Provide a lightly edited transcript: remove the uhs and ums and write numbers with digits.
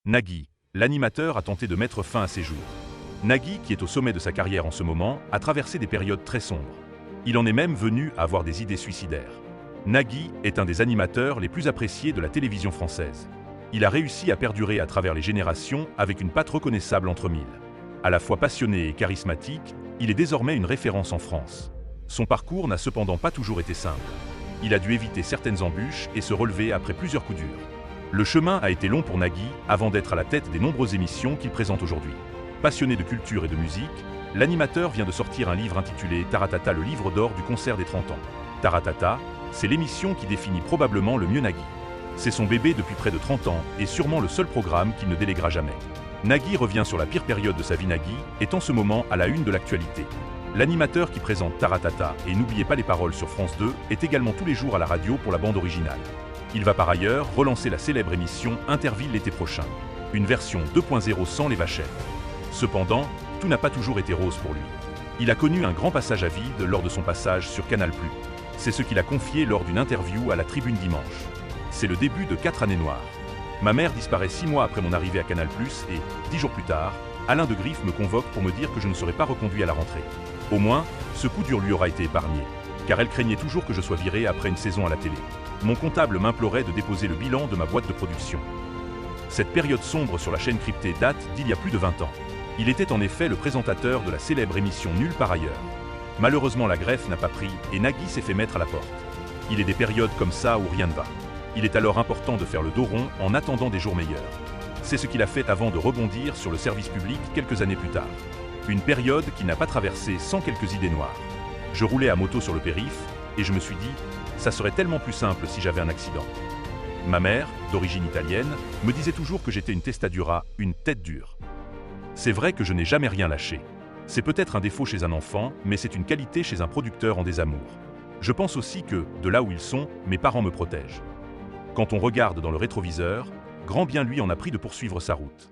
Nagui, l'animateur, a tenté de mettre fin à ses jours. Nagui, qui est au sommet de sa carrière en ce moment, a traversé des périodes très sombres. Il en est même venu à avoir des idées suicidaires. Nagui est un des animateurs les plus appréciés de la télévision française. Il a réussi à perdurer à travers les générations avec une patte reconnaissable entre mille. À la fois passionné et charismatique, il est désormais une référence en France. Son parcours n'a cependant pas toujours été simple. Il a dû éviter certaines embûches et se relever après plusieurs coups durs. Le chemin a été long pour Nagui avant d'être à la tête des nombreuses émissions qu'il présente aujourd'hui. Passionné de culture et de musique, l'animateur vient de sortir un livre intitulé Taratata, le livre d'or du concert des 30 ans. Taratata, c'est l'émission qui définit probablement le mieux Nagui. C'est son bébé depuis près de 30 ans et sûrement le seul programme qu'il ne déléguera jamais. Nagui revient sur la pire période de sa vie. Nagui est en ce moment à la une de l'actualité. L'animateur qui présente Taratata et N'oubliez pas les paroles sur France 2 est également tous les jours à la radio pour la bande originale. Il va par ailleurs relancer la célèbre émission Interville l'été prochain, une version 2.0 sans les vachettes. Cependant, tout n'a pas toujours été rose pour lui. Il a connu un grand passage à vide lors de son passage sur Canal+. C'est ce qu'il a confié lors d'une interview à la Tribune dimanche. C'est le début de 4 années noires. Ma mère disparaît 6 mois après mon arrivée à Canal+, et 10 jours plus tard, Alain de Greef me convoque pour me dire que je ne serai pas reconduit à la rentrée. Au moins, ce coup dur lui aura été épargné, car elle craignait toujours que je sois viré après une saison à la télé. Mon comptable m'implorait de déposer le bilan de ma boîte de production. Cette période sombre sur la chaîne cryptée date d'il y a plus de 20 ans. Il était en effet le présentateur de la célèbre émission Nulle part ailleurs. Malheureusement, la greffe n'a pas pris et Nagui s'est fait mettre à la porte. Il est des périodes comme ça où rien ne va. Il est alors important de faire le dos rond en attendant des jours meilleurs. C'est ce qu'il a fait avant de rebondir sur le service public quelques années plus tard. Une période qu'il n'a pas traversée sans quelques idées noires. Je roulais à moto sur le périph' et je me suis dit, ça serait tellement plus simple si j'avais un accident. Ma mère, d'origine italienne, me disait toujours que j'étais une testa dura, une tête dure. C'est vrai que je n'ai jamais rien lâché. C'est peut-être un défaut chez un enfant, mais c'est une qualité chez un producteur en désamour. Je pense aussi que, de là où ils sont, mes parents me protègent. Quand on regarde dans le rétroviseur, grand bien lui en a pris de poursuivre sa route.